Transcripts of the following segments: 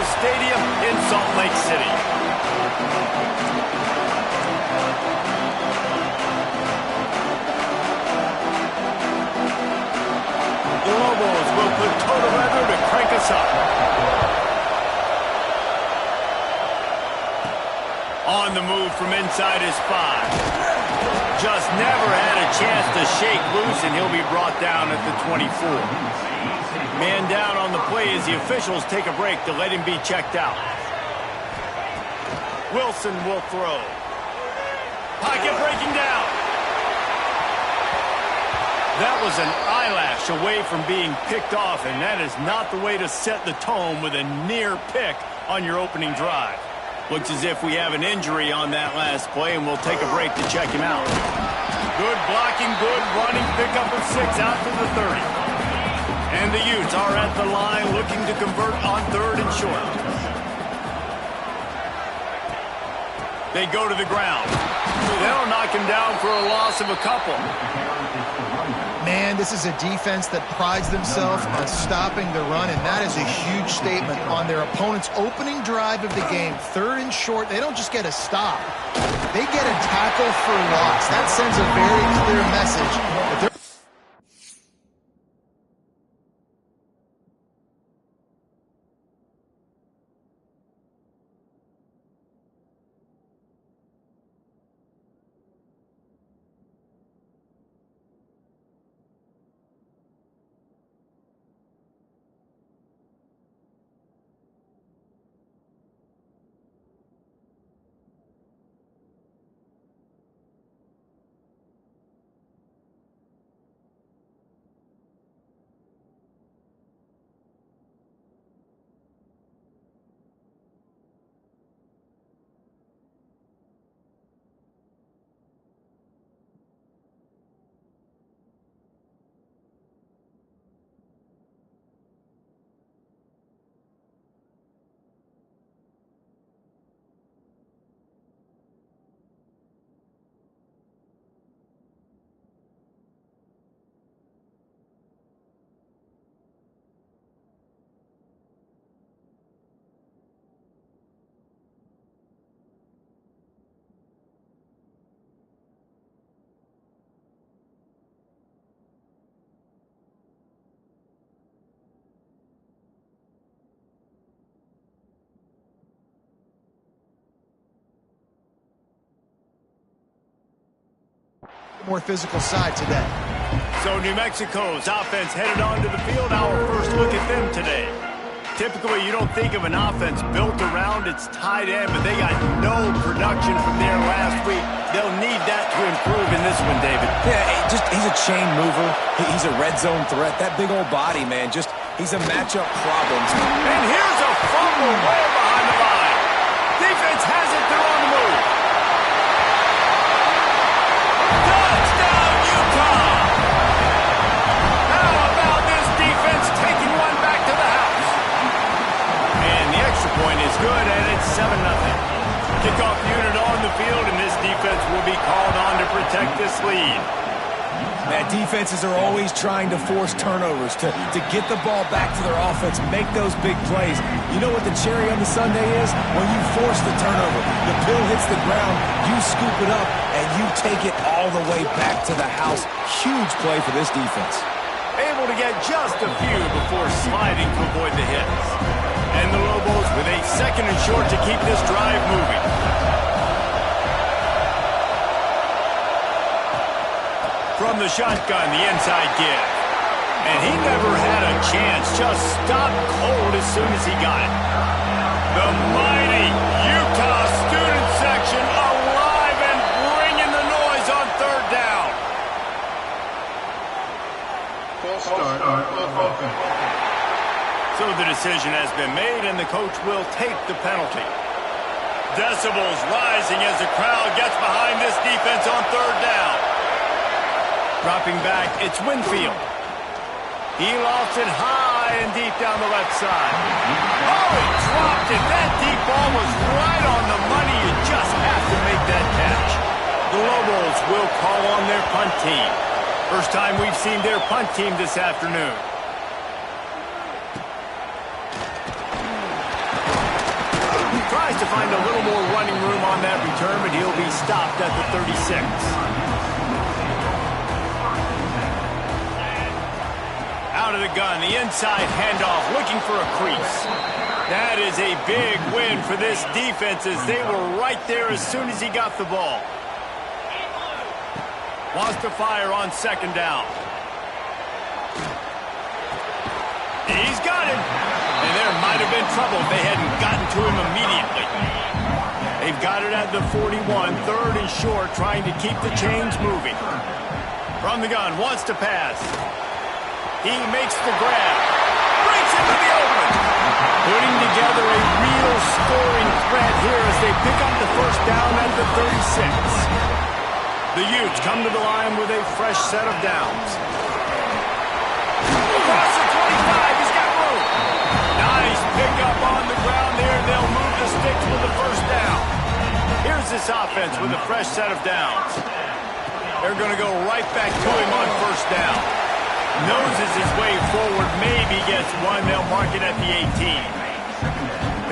Memorial Stadium in Salt Lake City. The Lobos will put total weather to crank us up. On the move from inside his 5. Just never had a chance to shake loose, and he'll be brought down at the 24. Man down on the play as the officials take a break to let him be checked out. Wilson will throw. Pocket breaking down. That was an eyelash away from being picked off, and that is not the way to set the tone with a near pick on your opening drive. Looks as if we have an injury on that last play, and we'll take a break to check him out. Good blocking, good running, pickup of 6 out to the 30. And the Utes are at the line looking to convert on 3rd and short. They go to the ground. They'll knock him down for a loss of a couple. Man, this is a defense that prides themselves on stopping the run, and that is a huge statement on their opponent's opening drive of the game. 3rd and short, they don't just get a stop. They get a tackle for loss. That sends a very clear message that they're more physical side today. So New Mexico's offense headed onto the field. Our first look at them today. Typically, you don't think of an offense built around its tight end, but they got no production from there last week. They'll need that to improve in this one, David. Yeah, he's a chain mover. He's a red zone threat. That big old body, man, he's a matchup problem. And here's a fumble way behind the line. Defense has it. They're on the move. Touchdown, Utah! How about this defense taking one back to the house? And the extra point is good, and it's 7-0. Kickoff unit on the field, and this defense will be called on to protect this lead. Man, defenses are always trying to force turnovers, to get the ball back to their offense, make those big plays. You know what the cherry on the sundae is? When you force the turnover, the pill hits the ground, you scoop it up, and you take it all the way back to the house. Huge play for this defense. Able to get just a few before sliding to avoid the hits. And the Lobos with a 2nd and short to keep this drive moving. From the shotgun, the inside give. And he never had a chance, just stopped cold as soon as he got it. The mighty Utah student section alive and bringing the noise on 3rd down. False start on offense. So the decision has been made, and the coach will take the penalty. Decibels rising as the crowd gets behind this defense on 3rd down. Dropping back, it's Winfield. He lofts it high and deep down the left side. Oh, he dropped it. That deep ball was right on the money. You just have to make that catch. The Lobos will call on their punt team. First time we've seen their punt team this afternoon. Tries to find a little more running room on that return, but he'll be stopped at the 36. Out of the gun, the inside handoff, looking for a crease. That is a big win for this defense as they were right there as soon as he got the ball. Wants to fire on second down. He's got it. And there might have been trouble if they hadn't gotten to him immediately. They've got it at the 41, third and short, trying to keep the chains moving. From the gun, wants to pass. He makes the grab. Breaks into the open. Putting together a real scoring threat here as they pick up the first down at the 36. The Utes come to the line with a fresh set of downs. Across the 25, he's got room. Nice pickup on the ground there. They'll move the sticks with the first down. Here's this offense with a fresh set of downs. They're going to go right back to him on first down. Noses his way forward, maybe gets one. They'll mark it at the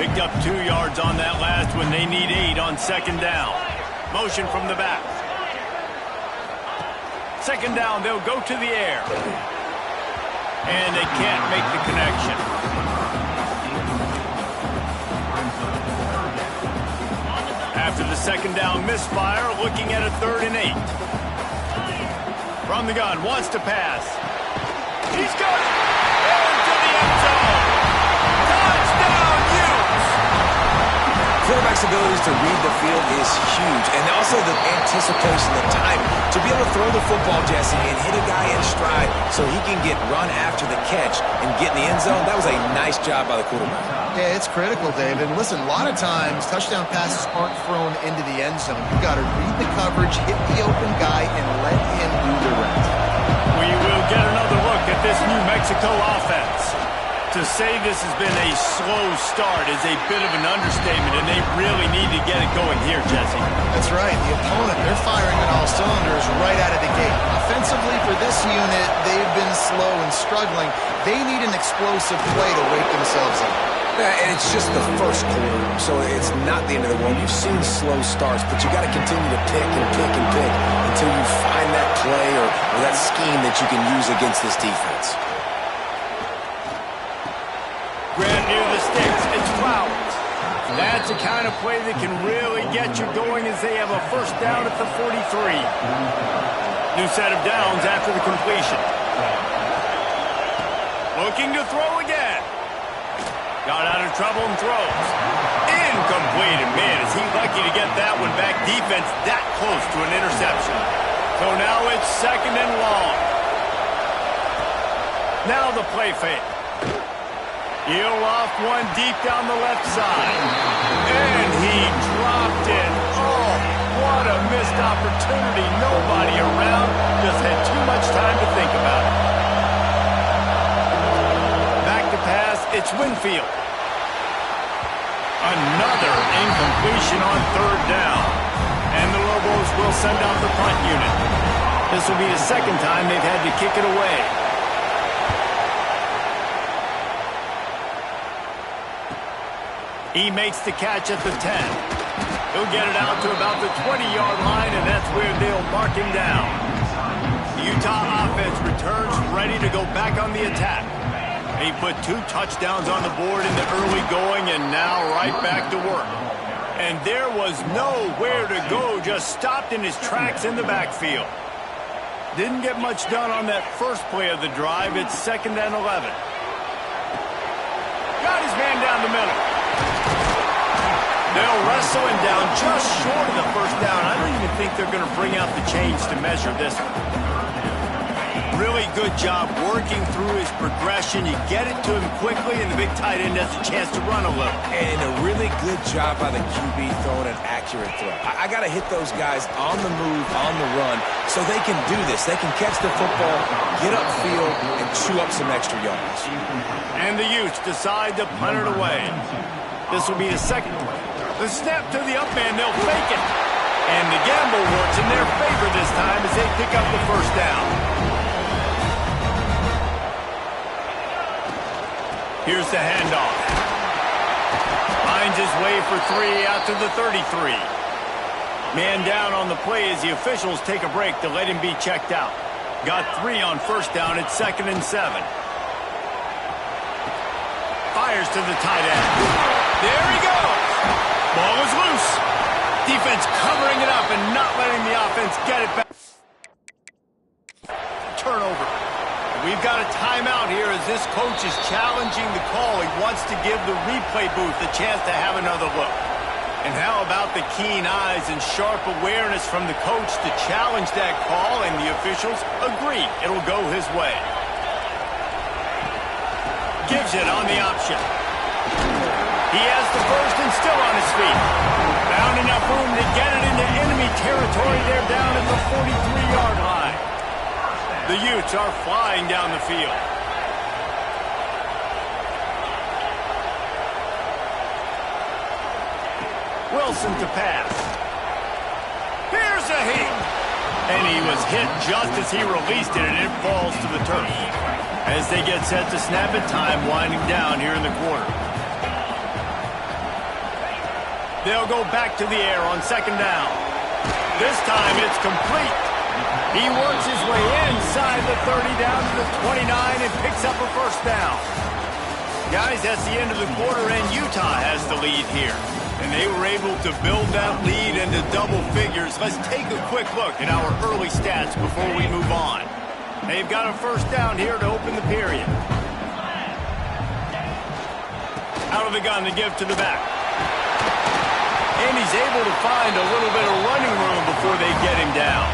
18. Picked up 2 yards on that last one. They need 8 on second down. Motion from the back. Second down, they'll go to the air. And they can't make the connection. After the second down misfire, looking at a 3rd and 8. From the gun, wants to pass. He's got it. Into the end zone. Touchdown, Utes. Quarterback's abilities to read the field is huge, and also the anticipation, the time to be able to throw the football, Jesse, and hit a guy in stride so he can get run after the catch and get in the end zone. That was a nice job by the quarterback. Yeah, it's critical, David. Listen, a lot of times touchdown passes aren't thrown into the end zone. You've got to read the coverage, hit the open guy, and let him do the rest. We will get another look at this New Mexico offense. To say this has been a slow start is a bit of an understatement, and they really need to get it going here, Jesse. That's right. The opponent, they're firing on all cylinders right out of the gate. Offensively, for this unit, they've been slow and struggling. They need an explosive play to wake themselves up. Yeah, and it's just the first quarter, so it's not the end of the world. You've seen slow starts, but you got to continue to pick and pick and pick until you find that play or that scheme that you can use against this defense. Grab near the sticks. It's Flowers. That's the kind of play that can really get you going as they have a first down at the 43. New set of downs after the completion. Looking to throw again. Got out of trouble and throws. Incomplete. And man, is he lucky to get that one back. Defense that close to an interception. So now it's second and long. Now the play fake. He'll off one deep down the left side. And he dropped it. Oh, what a missed opportunity. Nobody around. Just had too much time to think about it. Back to pass. It's Winfield. Another incompletion on third down. And the Lobos will send out the punt unit. This will be the second time they've had to kick it away. He makes the catch at the 10. He'll get it out to about the 20-yard line, and that's where they'll mark him down. The Utah offense returns ready to go back on the attack. He put 2 touchdowns on the board in the early going, and now right back to work. And there was nowhere to go, just stopped in his tracks in the backfield. Didn't get much done on that first play of the drive. It's 2nd and 11. Got his man down the middle. They'll wrestle him down just short of the first down. I don't even think they're going to bring out the chains to measure this one. Really good job working through his progression. You get it to him quickly, and the big tight end has a chance to run a little. And a really good job by the QB throwing an accurate throw. I got to hit those guys on the move, on the run, so they can do this. They can catch the football, get upfield, and chew up some extra yards. And the Utes decide to punt it away. This will be the second play. The snap to the up man, they'll fake it. And the gamble works in their favor this time as they pick up the first down. Here's the handoff. Finds his way for 3 out to the 33. Man down on the play as the officials take a break to let him be checked out. Got 3 on first down at 2nd and 7. Fires to the tight end. There he goes. Ball is loose. Defense covering it up and not letting the offense get it back. Turnover. We've got a timeout here as this coach is challenging the call. He wants to give the replay booth a chance to have another look. And how about the keen eyes and sharp awareness from the coach to challenge that call, and the officials agree it'll go his way. Gives it on the option. He has the first and still on his feet. Found enough room to get it into enemy territory. They're down at the 43-yard line. The Utes are flying down the field. Wilson to pass. Here's a heat. And he was hit just as he released it, and it falls to the turf. As they get set to snap it, time winding down here in the quarter. They'll go back to the air on 2nd down. This time it's complete. He works his way inside the 30 down to the 29 and picks up a first down. Guys, that's the end of the quarter, and Utah has the lead here. And they were able to build that lead into double figures. Let's take a quick look at our early stats before we move on. They've got a first down here to open the period. Out of the gun to give to the back. And he's able to find a little bit of running room before they get him down.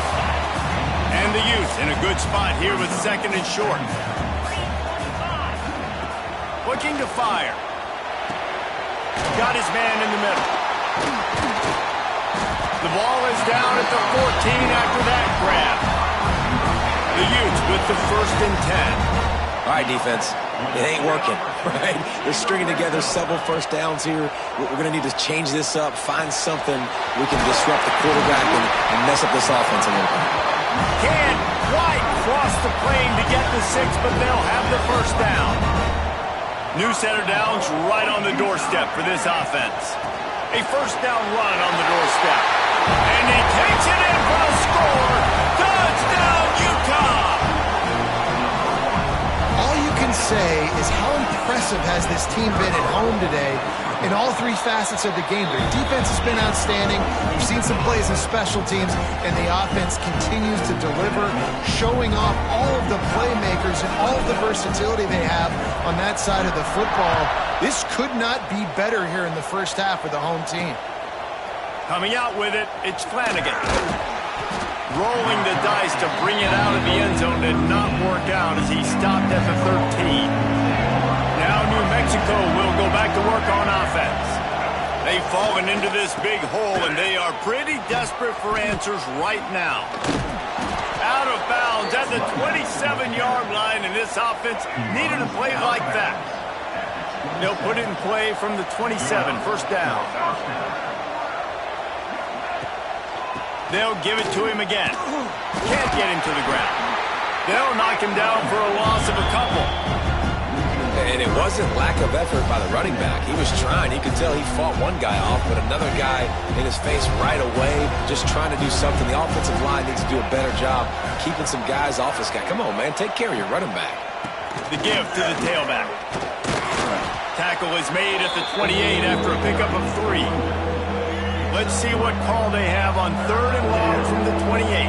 And the Utes in a good spot here with 2nd and short. Looking to fire. Got his man in the middle. The ball is down at the 14 after that grab. The Utes with the 1st and 10. All right, defense. It ain't working, right? They're stringing together several first downs here. We're going to need to change this up, find something we can disrupt the quarterback and mess up this offense a little bit. Can't quite cross the plane to get the 6, but they'll have the first down. New center downs right on the doorstep for this offense. A first down run on the doorstep. And he takes it in for the score. Touchdown, Utah! All you can say is how impressive has this team been at home today in all 3 facets of the game. Their defense has been outstanding. We've seen some plays in special teams, and the offense continues to deliver, showing off all of the playmakers and all of the versatility they have on that side of the football. This could not be better here in the first half with the home team. Coming out with it, it's Flanagan. Rolling the dice to bring it out of the end zone did not work out as he stopped at the 13. Now New Mexico will go back to work on offense. They've fallen into this big hole, and they are pretty desperate for answers right now. Out of bounds at the 27-yard line, and this offense needed a play like that. They'll put it in play from the 27, first down. They'll give it to him again. Can't get him to the ground. They'll knock him down for a loss of a couple. And it wasn't lack of effort by the running back. He was trying. You could tell he fought one guy off, but another guy in his face right away, just trying to do something. The offensive line needs to do a better job keeping some guys off this guy. Come on, man. Take care of your running back. The give to the tailback. Tackle is made at the 28 after a pickup of 3. Let's see what call they have on 3rd and long from the 28.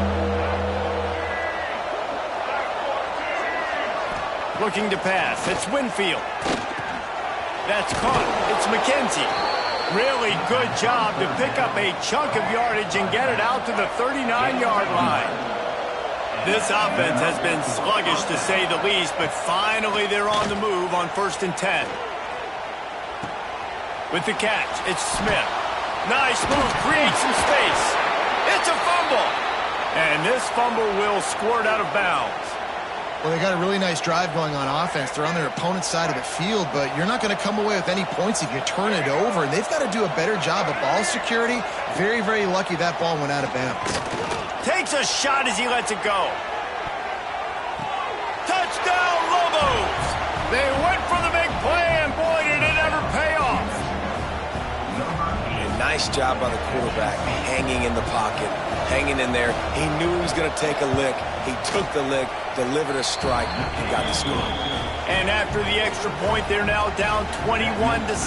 Looking to pass. It's Winfield. That's caught. It's McKenzie. Really good job to pick up a chunk of yardage and get it out to the 39-yard line. This offense has been sluggish to say the least, but finally they're on the move on 1st and 10. With the catch, it's Smith. Nice move, creates some space. It's a fumble. And this fumble will squirt out of bounds. Well, they got a really nice drive going on offense. They're on their opponent's side of the field, but you're not going to come away with any points if you turn it over. And they've got to do a better job of ball security. Very, very lucky that ball went out of bounds. Takes a shot as he lets it go. Touchdown, Lobos! They went for the big play, and boy, did it ever pay off. Nice job by the quarterback, hanging in the pocket, hanging in there. He knew he was going to take a lick. He took the lick, delivered a strike, and got the score. And after the extra point, they're now down 21-7.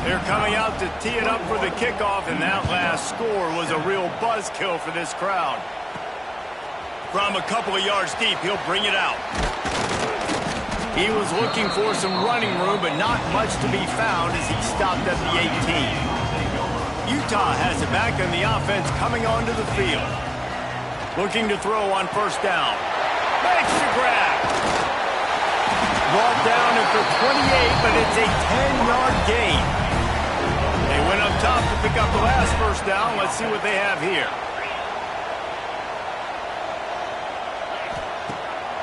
They're coming out to tee it up for the kickoff, and that last score was a real buzzkill for this crowd. From a couple of yards deep, he'll bring it out. He was looking for some running room, but not much to be found as he stopped at the 18. Utah has it back, and the offense coming onto the field. Looking to throw on first down. Makes the grab. Brought down at the 28, but it's a 10-yard gain. They went up top to pick up the last first down. Let's see what they have here.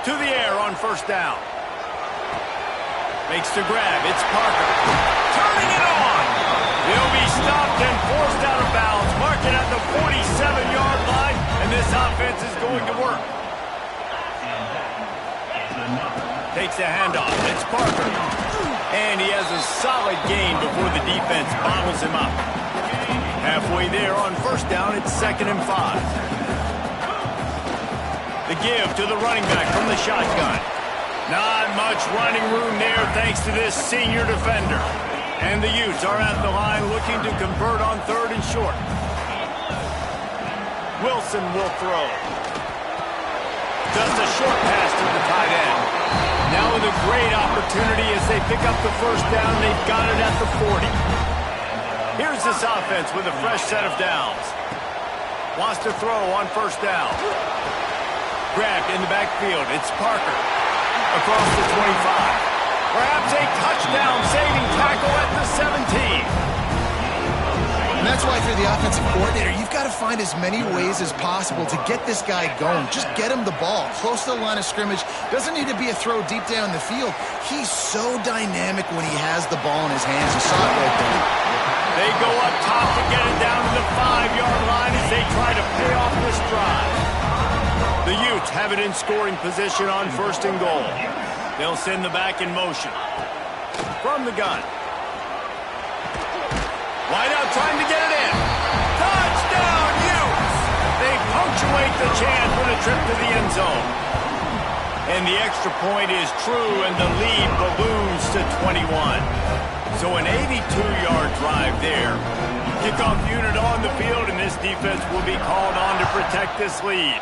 To the air on first down. Makes the grab. It's Parker. Turning it on. He'll be stopped and forced out of bounds. Marking at the 47-yard line, and this offense is going to work. Takes a handoff. It's Parker. And he has a solid gain before the defense bottles him up. Halfway there on first down, it's 2nd and 5. The give to the running back from the shotgun. Not much running room there thanks to this senior defender. And the Utes are at the line looking to convert on 3rd and short. Wilson will throw. Just a short pass to the tight end. Now with a great opportunity as they pick up the first down. They've got it at the 40. Here's this offense with a fresh set of downs. Wants to throw on first down. Grabbed in the backfield. It's Parker. Across the 25. Perhaps a touchdown-saving tackle at the 17. And that's why, if you're the offensive coordinator, you've got to find as many ways as possible to get this guy going. Just get him the ball. Close to the line of scrimmage. Doesn't need to be a throw deep down the field. He's so dynamic when he has the ball in his hands. You saw it right there. They go up top to get it down to the 5-yard line as they try to pay off this drive. The Utes have it in scoring position on 1st and goal. They'll send the back in motion. From the gun. Wide out trying to get it in. Touchdown, Utes! They punctuate the chance with a trip to the end zone. And the extra point is true, and the lead balloons to 21. So an 82-yard drive there. Kickoff unit on the field, and this defense will be called on to protect this lead.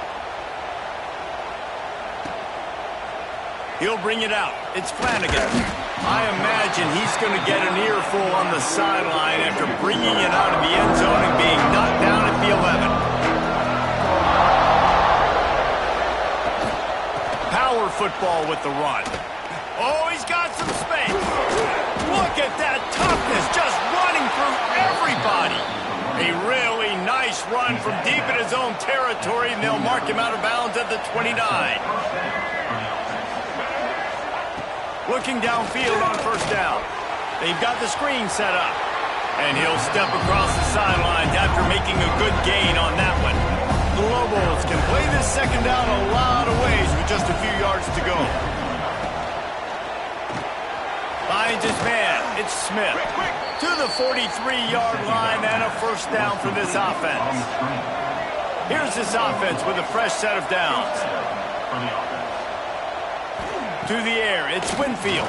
He'll bring it out. It's Flanagan. I imagine he's going to get an earful on the sideline after bringing it out of the end zone and being knocked down at the 11. Power football with the run. Oh, he's got some space. Look at that toughness, just running through everybody. A really nice run from deep in his own territory, and they'll mark him out of bounds at the 29. Looking downfield on first down. They've got the screen set up. And he'll step across the sidelines after making a good gain on that one. The Lobos can play this second down a lot of ways with just a few yards to go. Finds his man. It's Smith. To the 43-yard line and a first down for this offense. Here's this offense with a fresh set of downs. To the air, it's Winfield.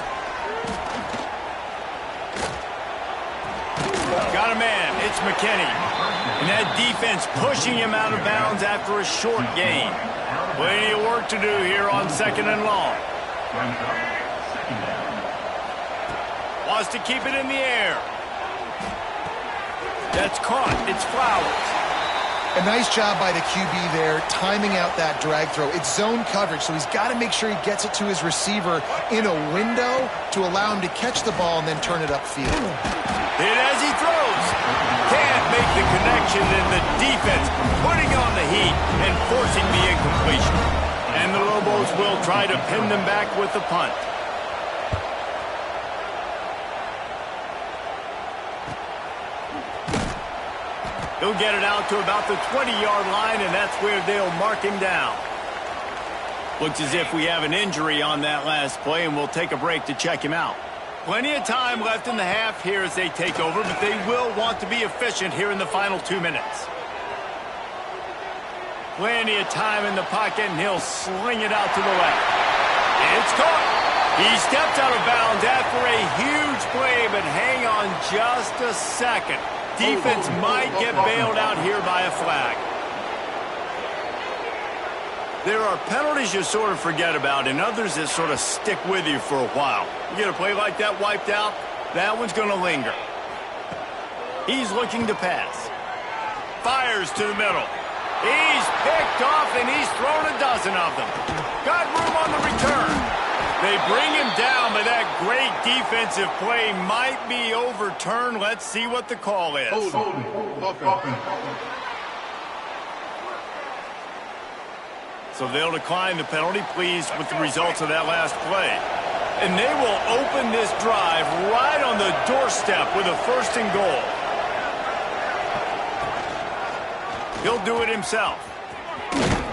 Got a man, it's McKinney. And that defense pushing him out of bounds after a short gain. Plenty of work to do here on 2nd and long. Wants to keep it in the air. That's caught, it's Flowers. A nice job by the QB there, timing out that drag throw. It's zone coverage, so he's got to make sure he gets it to his receiver in a window to allow him to catch the ball and then turn it upfield. Hit as he throws. Can't make the connection, and the defense putting on the heat and forcing the incompletion. And the Lobos will try to pin them back with the punt. He'll get it out to about the 20-yard line, and that's where they'll mark him down. Looks as if we have an injury on that last play, and we'll take a break to check him out. Plenty of time left in the half here as they take over, but they will want to be efficient here in the final 2 minutes. Plenty of time in the pocket, and he'll sling it out to the left. It's caught. He steps out of bounds after a huge play, but hang on just a second. Defense might get bailed out here by a flag. There are penalties you sort of forget about and others that sort of stick with you for a while. You get a play like that wiped out, that one's going to linger. He's looking to pass. Fires to the middle. He's picked off and he's thrown a dozen of them. Got room on the return. They bring him down, but that great defensive play might be overturned. Let's see what the call is. So they'll decline the penalty, pleased with the results of that last play. And they will open this drive right on the doorstep with a 1st and goal. He'll do it himself.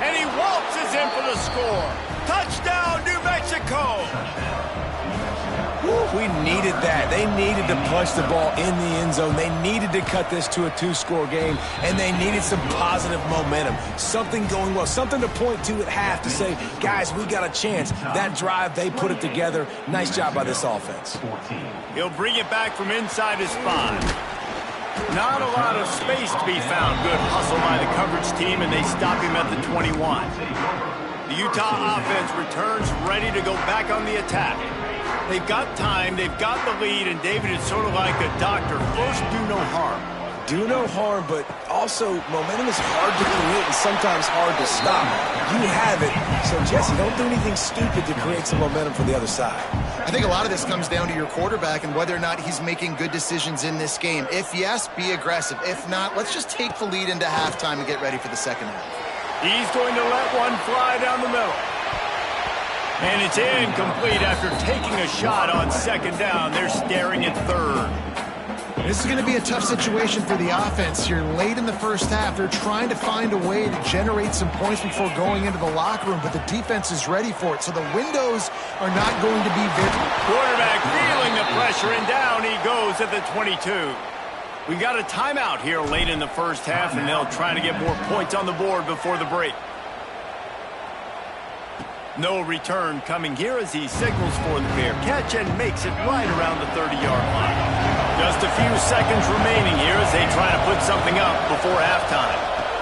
And he waltzes in for the score. Touchdown, New Mexico! We needed that. They needed to punch the ball in the end zone. They needed to cut this to a 2-score game, and they needed some positive momentum. Something going well, something to point to at half to say, guys, we got a chance. That drive, they put it together. Nice job by this offense. He'll bring it back from inside his 5. Not a lot of space to be found. Good hustle by the coverage team, and they stop him at the 21. The Utah offense returns ready to go back on the attack. They've got time, they've got the lead, and David is sort of like a doctor. First, do no harm. Do no harm, but also momentum is hard to create and sometimes hard to stop. You have it, so Jesse, don't do anything stupid to create some momentum for the other side. I think a lot of this comes down to your quarterback and whether or not he's making good decisions in this game. If yes, be aggressive. If not, let's just take the lead into halftime and get ready for the second half. He's going to let one fly down the middle. And it's incomplete after taking a shot on 2nd down. They're staring at 3rd. This is going to be a tough situation for the offense here. Late in the first half, they're trying to find a way to generate some points before going into the locker room, but the defense is ready for it, so the windows are not going to be very... Quarterback feeling the pressure, and down he goes at the 22. We got a timeout here late in the first half, and they'll try to get more points on the board before the break. No return coming here as he signals for the fair catch and makes it right around the 30-yard line. Just a few seconds remaining here as they try to put something up before halftime.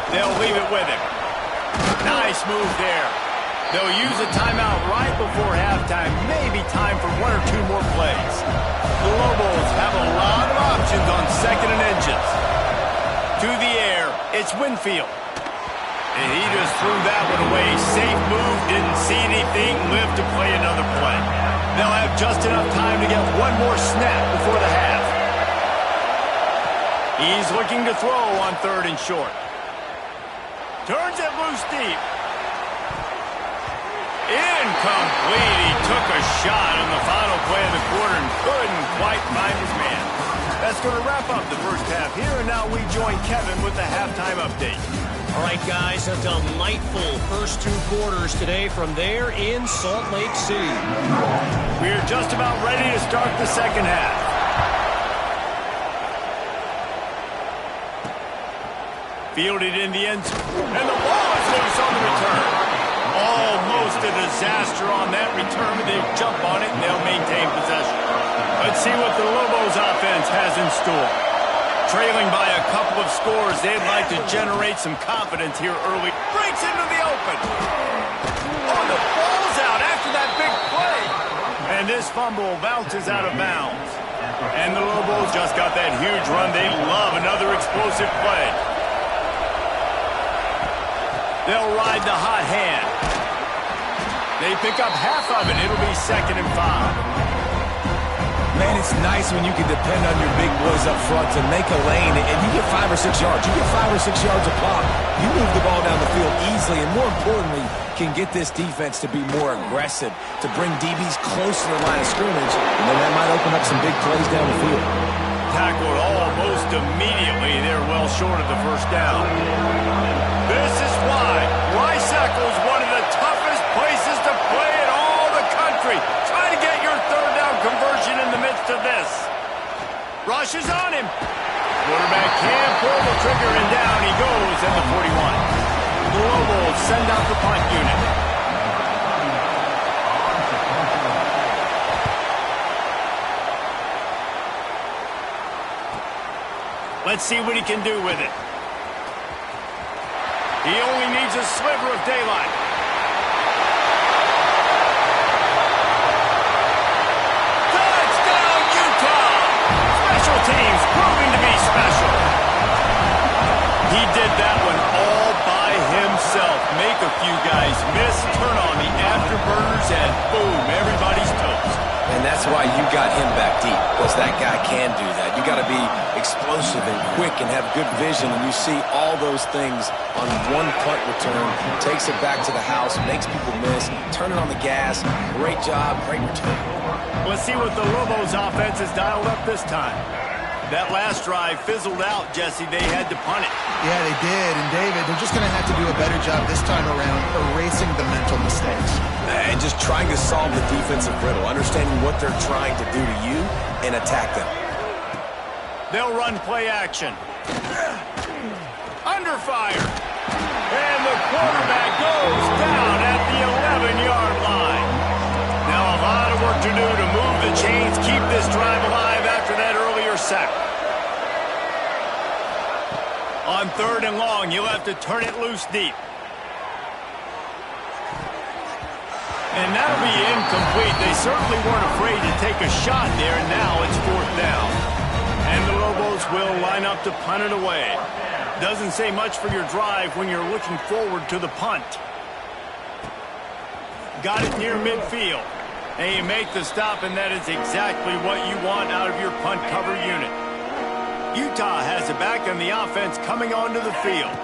They'll leave it with him. Nice move there. They'll use a timeout right before halftime. Maybe time for 1 or 2 more plays. The Lobos have a lot of options on 2nd and inches. To the air, it's Winfield. And he just threw that one away. Safe move, didn't see anything, lived to play another play. They'll have just enough time to get one more snap before the half. He's looking to throw on 3rd and short. Turns it loose deep. Incomplete. He took a shot on the final play of the quarter and couldn't quite find his man. That's going to wrap up the first half here, and now we join Kevin with the halftime update. All right, guys, a delightful first 2 quarters today from there in Salt Lake City. We're just about ready to start the second half. Fielded in the end zone, and the ball is loose on the return. Almost a disaster on that return, but they'll jump on it and they'll maintain possession. Let's see what the Lobos offense has in store. Trailing by a couple of scores, they'd like to generate some confidence here early. Breaks into the open. Oh, the ball's out after that big play. And this fumble bounces out of bounds. And the Lobos just got that huge run. They love another explosive play. They'll ride the hot hand. They pick up half of it. It'll be 2nd and 5. Man, it's nice when you can depend on your big boys up front to make a lane, and you get 5 or 6 yards. You get 5 or 6 yards a pop. You move the ball down the field easily, and more importantly, can get this defense to be more aggressive, to bring DBs close to the line of scrimmage, and then that might open up some big plays down the field. Tackled almost immediately. They're well short of the first down. This is why Rice-Eccles is one of the toughest places to play in all the country. Try to get your 3rd down conversion in the mid response to this. Rushes on him. Quarterback can't pull the trigger, and down he goes at the 41. The Lobos send out the punt unit. Let's see what he can do with it. He only needs a sliver of daylight. Touchdown, Utah! Special teams proving to be special. He did that one all by himself. Make a few guys miss, turn on the afterburners, and boom, everybody's toast. And that's why you got him back deep, because that guy can do that. You got to be explosive and quick and have good vision, and you see all those things on one punt return. Takes it back to the house, makes people miss, turning on the gas. Great job, great return. Let's see what the Lobos offense has dialed up this time. That last drive fizzled out, Jesse. They had to punt it. Yeah, they did. And, David, they're just going to have to do a better job this time around erasing the mental mistakes. And just trying to solve the defensive riddle, understanding what they're trying to do to you and attack them. They'll run play action. Under fire. And the quarterback goes down at the 11-yard line. Now a lot of work to do to move the chains, keep this drive alive after that earlier sack. On 3rd and long, you'll have to turn it loose deep. And that'll be incomplete. They certainly weren't afraid to take a shot there, and now it's 4th down. And the Lobos will line up to punt it away. Doesn't say much for your drive when you're looking forward to the punt. Got it near midfield. And you make the stop, and that is exactly what you want out of your punt cover unit. Utah has it back, and the offense coming onto the field.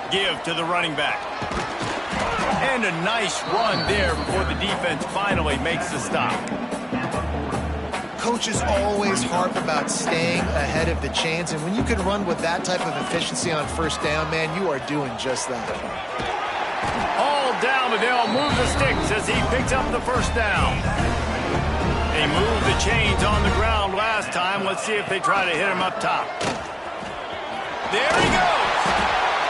Give to the running back. And a nice run there before the defense finally makes the stop. Coaches always harp about staying ahead of the chains, and when you can run with that type of efficiency on 1st down, man, you are doing just that. All down, but they'll move the sticks as he picks up the 1st down. They moved the chains on the ground last time. Let's see if they try to hit him up top. There he goes.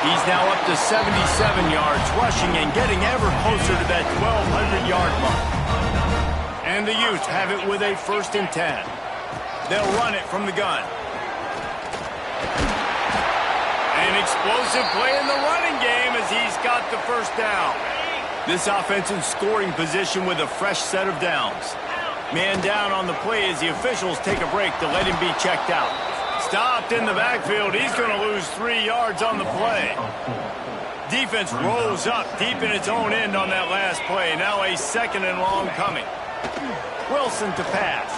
He's now up to 77 yards rushing and getting ever closer to that 1,200-yard mark. And the Utes have it with a 1st and 10. They'll run it from the gun. An explosive play in the running game as he's got the 1st down. This offense in scoring position with a fresh set of downs. Man down on the play as the officials take a break to let him be checked out. Stopped in the backfield. He's going to lose 3 yards on the play. Defense rolls up deep in its own end on that last play. Now a 2nd and long coming. Wilson to pass.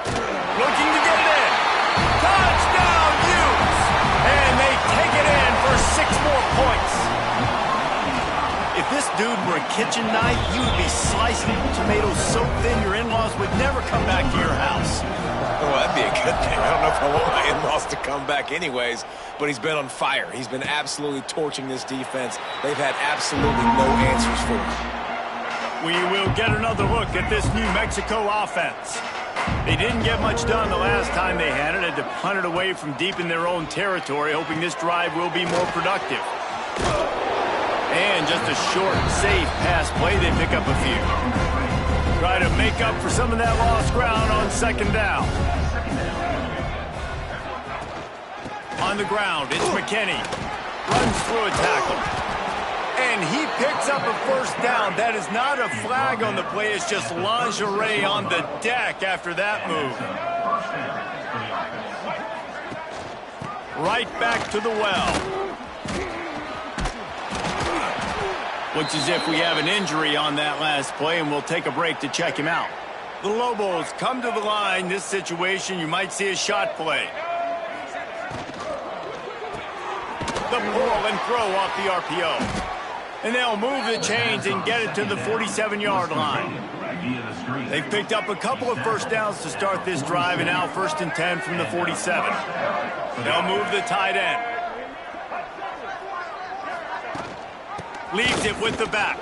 Looking to get it in. Touchdown, Utes! And they take it in for 6 more points. If this dude were a kitchen knife, you would be slicing tomatoes so thin your in-laws would never come back to your house. Well, that'd be a good thing. I don't know if I want my in-laws to come back anyways, but he's been on fire. He's been absolutely torching this defense. They've had absolutely no answers for him. We will get another look at this New Mexico offense. They didn't get much done the last time they had it. Had to punt it away from deep in their own territory, hoping this drive will be more productive. And just a short, safe pass play, they pick up a few. Try to make up for some of that lost ground on 2nd down. On the ground, it's McKinney. Runs through a tackle. And he picks up a 1st down. That is not a flag on the play. It's just lingerie on the deck after that move. Right back to the well. Looks as if we have an injury on that last play, and we'll take a break to check him out. The Lobos come to the line. This situation, you might see a shot play. The pull and throw off the RPO. And they'll move the chains and get it to the 47-yard line. They've picked up a couple of 1st downs to start this drive, and now 1st and 10 from the 47. They'll move the tight end. Leaves it with the back.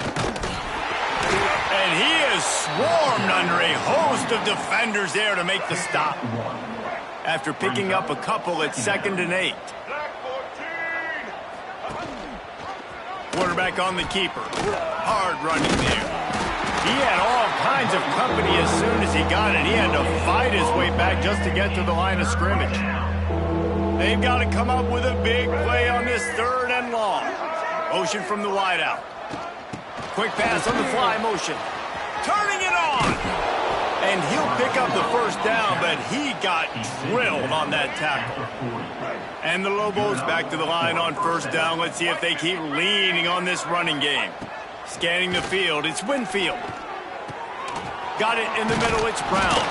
And he is swarmed under a host of defenders there to make the stop. After picking up a couple at 2nd and 8. Quarterback on the keeper. Hard running there. He had all kinds of company as soon as he got it. He had to fight his way back just to get to the line of scrimmage. They've got to come up with a big play on this 3rd and long. Motion from the wideout. Quick pass on the fly motion. Turning it on. And he'll pick up the 1st down, but he got drilled on that tackle. And the Lobos back to the line on 1st down. Let's see if they keep leaning on this running game. Scanning the field, it's Winfield. Got it in the middle, it's Brown.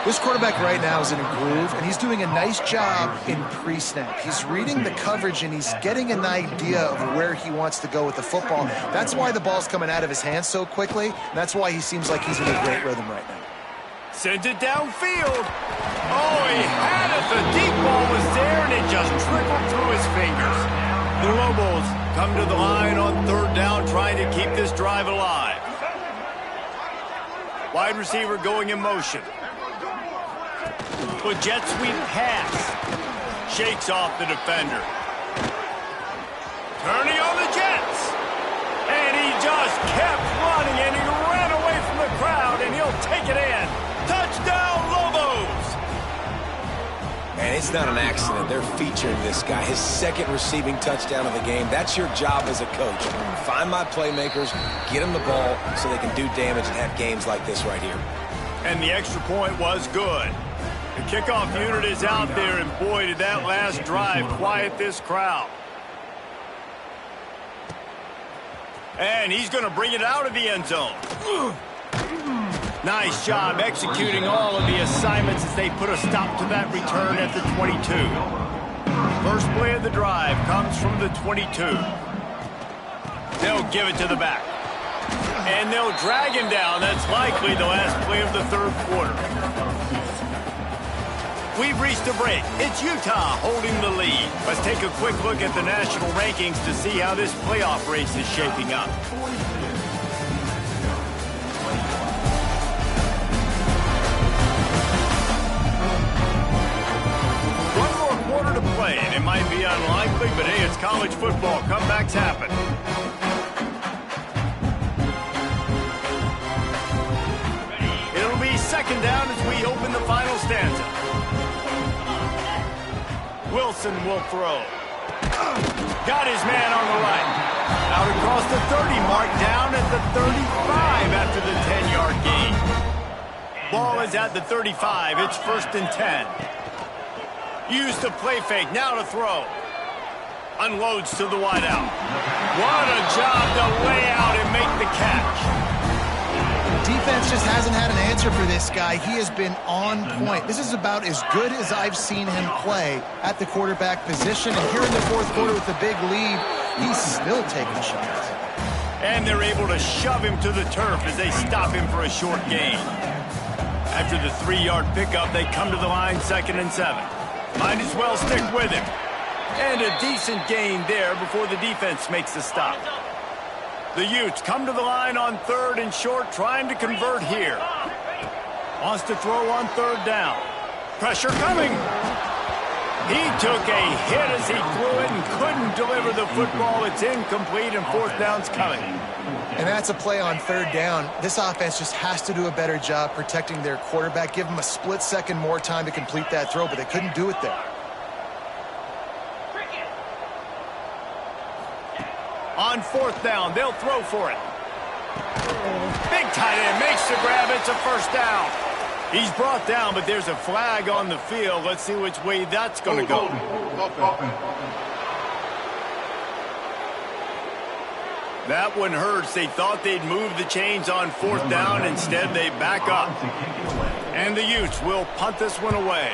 This quarterback right now is in a groove, and he's doing a nice job in pre-snap. He's reading the coverage, and he's getting an idea of where he wants to go with the football. That's why the ball's coming out of his hands so quickly, and that's why he seems like he's in a great rhythm right now. Sends it downfield. Oh, he had it. The deep ball was there, and it just trickled through his fingers. The Lobos come to the line on 3rd down, trying to keep this drive alive. Wide receiver going in motion. With jet sweep pass. Shakes off the defender. Turning on the Jets. And he just kept running, and he ran away from the crowd, and he'll take it in. Touchdown, Lobos! Man, it's not an accident. They're featuring this guy. His 2nd receiving touchdown of the game. That's your job as a coach. Find my playmakers, get them the ball so they can do damage and have games like this right here. And the extra point was good. The kickoff unit is out there, and boy, did that last drive quiet this crowd. And he's going to bring it out of the end zone. Nice job executing all of the assignments as they put a stop to that return at the 22. First play of the drive comes from the 22. They'll give it to the back. And they'll drag him down. That's likely the last play of the 3rd quarter. We've reached a break. It's Utah holding the lead. Let's take a quick look at the national rankings to see how this playoff race is shaping up. One more quarter to play, and it might be unlikely, but hey, it's college football. Comebacks happen. It'll be 2nd down as we open the final stanza. Wilson will throw. Got his man on the right. Out across the 30 mark, down at the 35 after the 10-yard gain. Ball is at the 35. It's 1st and 10. Use the play fake. Now to throw. Unloads to the wideout. What a job to lay out and make the catch. Defense just hasn't had an answer for this guy. He has been on point. This is about as good as I've seen him play at the quarterback position. And here in the 4th quarter with the big lead, he's still taking shots. And they're able to shove him to the turf as they stop him for a short gain. After the 3-yard pickup, they come to the line 2nd and 7. Might as well stick with him. And a decent gain there before the defense makes the stop. The Utes come to the line on 3rd and short, trying to convert here. Wants to throw on 3rd down. Pressure coming. He took a hit as he threw it and couldn't deliver the football. It's incomplete, and 4th down's coming. And that's a play on 3rd down. This offense just has to do a better job protecting their quarterback. Give them a split second more time to complete that throw, but they couldn't do it there. On 4th down, they'll throw for it. Big tight end makes the grab. It's a 1st down. He's brought down, but there's a flag on the field. Let's see which way that's going to go. That one hurts. They thought they'd move the chains on 4th down. Instead, they back up. And the Utes will punt this one away.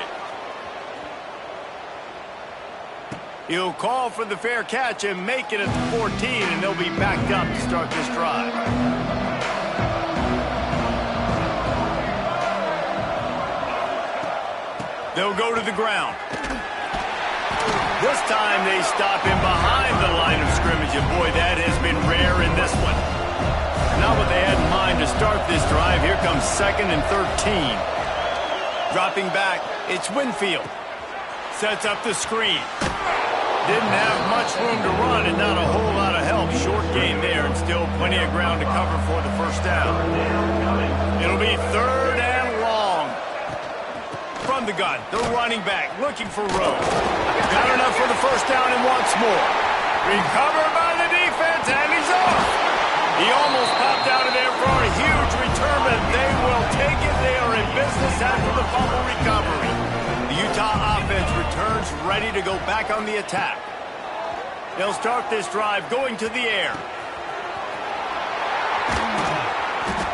He'll call for the fair catch and make it at the 14, and they'll be backed up to start this drive. They'll go to the ground. This time they stop him behind the line of scrimmage, and boy, that has been rare in this one. Not what they had in mind to start this drive. Here comes 2nd and 13. Dropping back, it's Winfield. Sets up the screen. Didn't have much room to run and not a whole lot of help. Short gain there and still plenty of ground to cover for the first down. It'll be 3rd and long. From the gun, the running back looking for room. Got enough for the first down and wants more. Recovered by the defense and he's off. He almost popped out of there for a huge return, but they will take it. They are in business after the fumble recovery. The Utah offense returns ready to go back on the attack. They'll start this drive going to the air.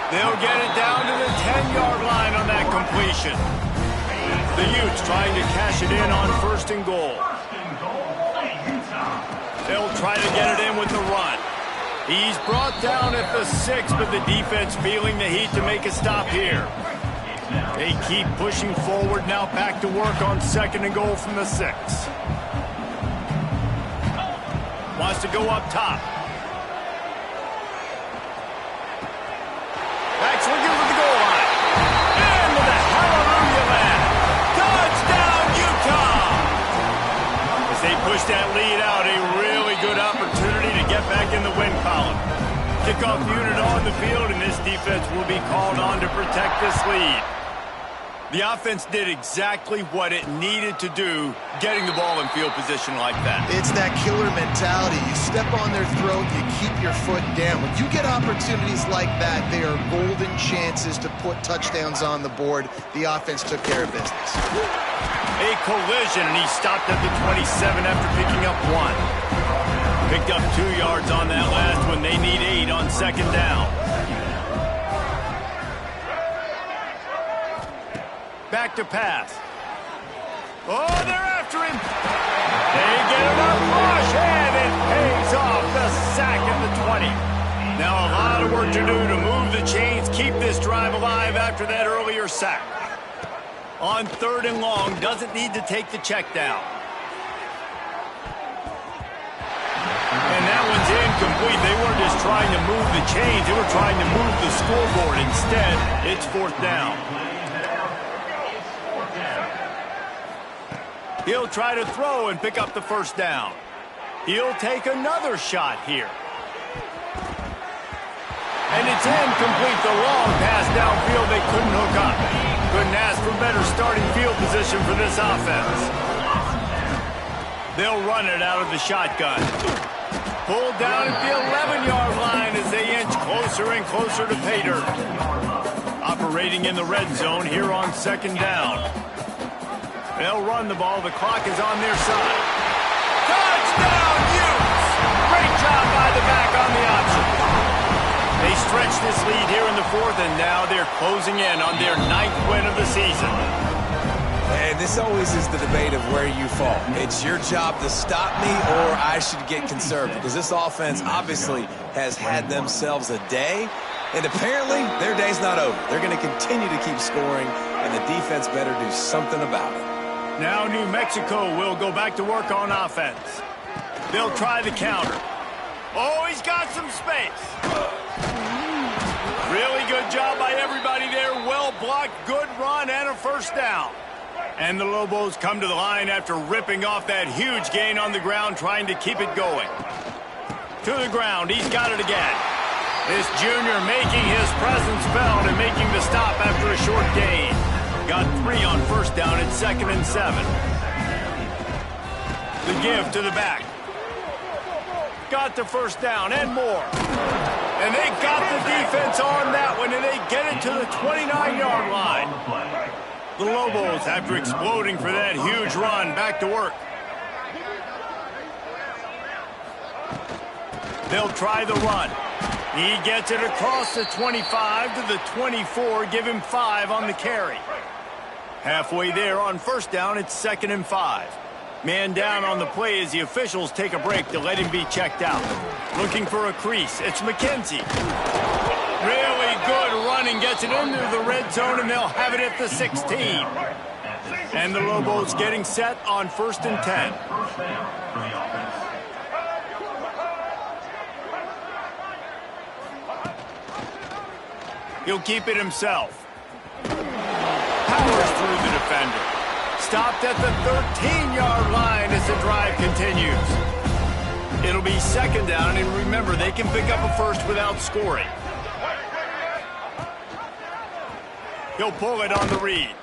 They'll get it down to the 10-yard line on that completion. The Utes trying to cash it in on 1st and goal. They'll try to get it in with the run. He's brought down at the 6, but the defense feeling the heat to make a stop here. They keep pushing forward, now back to work on 2nd and goal from the 6. Wants to go up top. Back swinging to the goal line. And with a hallelujah land. Touchdown, Utah! As they push that lead out, a really good opportunity to get back in the win column. Kickoff unit on the field, and this defense will be called on to protect this lead. The offense did exactly what it needed to do, getting the ball in field position like that. It's that killer mentality. You step on their throat, you keep your foot down. When you get opportunities like that, they are golden chances to put touchdowns on the board. The offense took care of business. A collision, and he stopped at the 27 after picking up 1. Picked up 2 yards on that last one. They need 8 on 2nd down. Back to pass. Oh, they're after him. They get it up, rush, and it pays off. The sack at the 20. Now a lot of work to do to move the chains, keep this drive alive after that earlier sack. On 3rd and long, doesn't need to take the check down. And that one's incomplete. They weren't just trying to move the chains. They were trying to move the scoreboard. Instead, it's 4th down. He'll try to throw and pick up the first down. He'll take another shot here. And it's incomplete. The long pass downfield, they couldn't hook up. Couldn't ask for better starting field position for this offense. They'll run it out of the shotgun. Pulled down at the 11-yard line as they inch closer and closer to pay dirt. Operating in the red zone here on 2nd down. They'll run the ball. The clock is on their side. Touchdown, Utes! Great job by the back on the option. They stretch this lead here in the 4th, and now they're closing in on their 9th win of the season. And this always is the debate of where you fall. It's your job to stop me, or I should get conservative, because this offense obviously has had themselves a day, and apparently their day's not over. They're going to continue to keep scoring, and the defense better do something about it. Now New Mexico will go back to work on offense. They'll try the counter. Oh, he's got some space. Really good job by everybody there. Well blocked, good run, and a first down. And the Lobos come to the line after ripping off that huge gain on the ground, trying to keep it going. To the ground, he's got it again. This junior making his presence felt and making the stop after a short gain. Got 3 on first down at 2nd and 7. The give to the back. Got the first down and more. And they got the defense on that one, and they get it to the 29-yard line. The Lobos, after exploding for that huge run, back to work. They'll try the run. He gets it across the 25 to the 24, give him 5 on the carry. Halfway there on first down, it's 2nd and 5. Man down on the play as the officials take a break to let him be checked out. Looking for a crease, it's McKenzie. Really good running, gets it into the red zone, and they'll have it at the 16. And the Lobos getting set on 1st and 10. He'll keep it himself. Powers through the defender. Stopped at the 13-yard line as the drive continues. It'll be second down, and remember, they can pick up a first without scoring. He'll pull it on the read.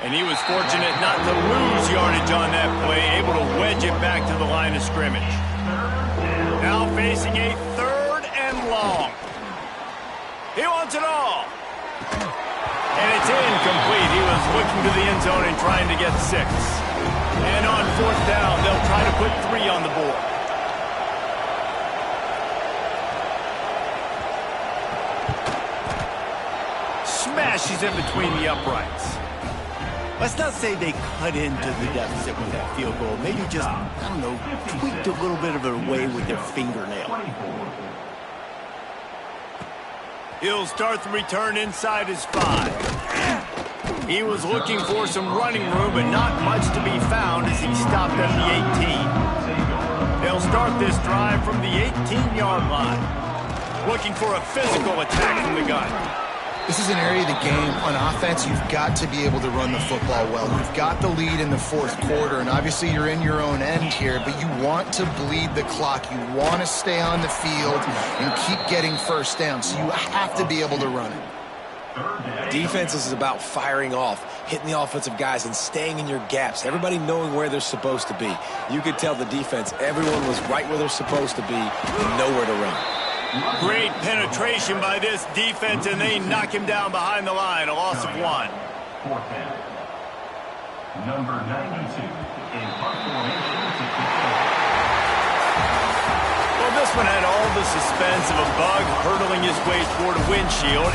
And he was fortunate not to lose yardage on that play, able to wedge it back to the line of scrimmage. Now facing a 3rd and long. He wants it all. And it's incomplete. He was looking to the end zone and trying to get 6. And on 4th down, they'll try to put 3 on the board. Smashes in between the uprights. Let's not say they cut into the deficit with that field goal. Maybe just, I don't know, tweaked a little bit of it away with their fingernail. He'll start the return inside his 5. He was looking for some running room, but not much to be found as he stopped at the 18. They'll start this drive from the 18-yard line. Looking for a physical attack from the gun. This is an area of the game on offense you've got to be able to run the football well. You've got the lead in the 4th quarter, and obviously you're in your own end here, but you want to bleed the clock. You want to stay on the field and keep getting first down, so you have to be able to run it. Defense is about firing off, hitting the offensive guys, and staying in your gaps. Everybody knowing where they're supposed to be. You could tell the defense, everyone was right where they're supposed to be and nowhere to run. Great penetration by this defense, and they knock him down behind the line, a loss of 1. 4th down. Number 92 in punt formation to kick off. Well, this one had all the suspense of a bug hurtling his way toward a windshield.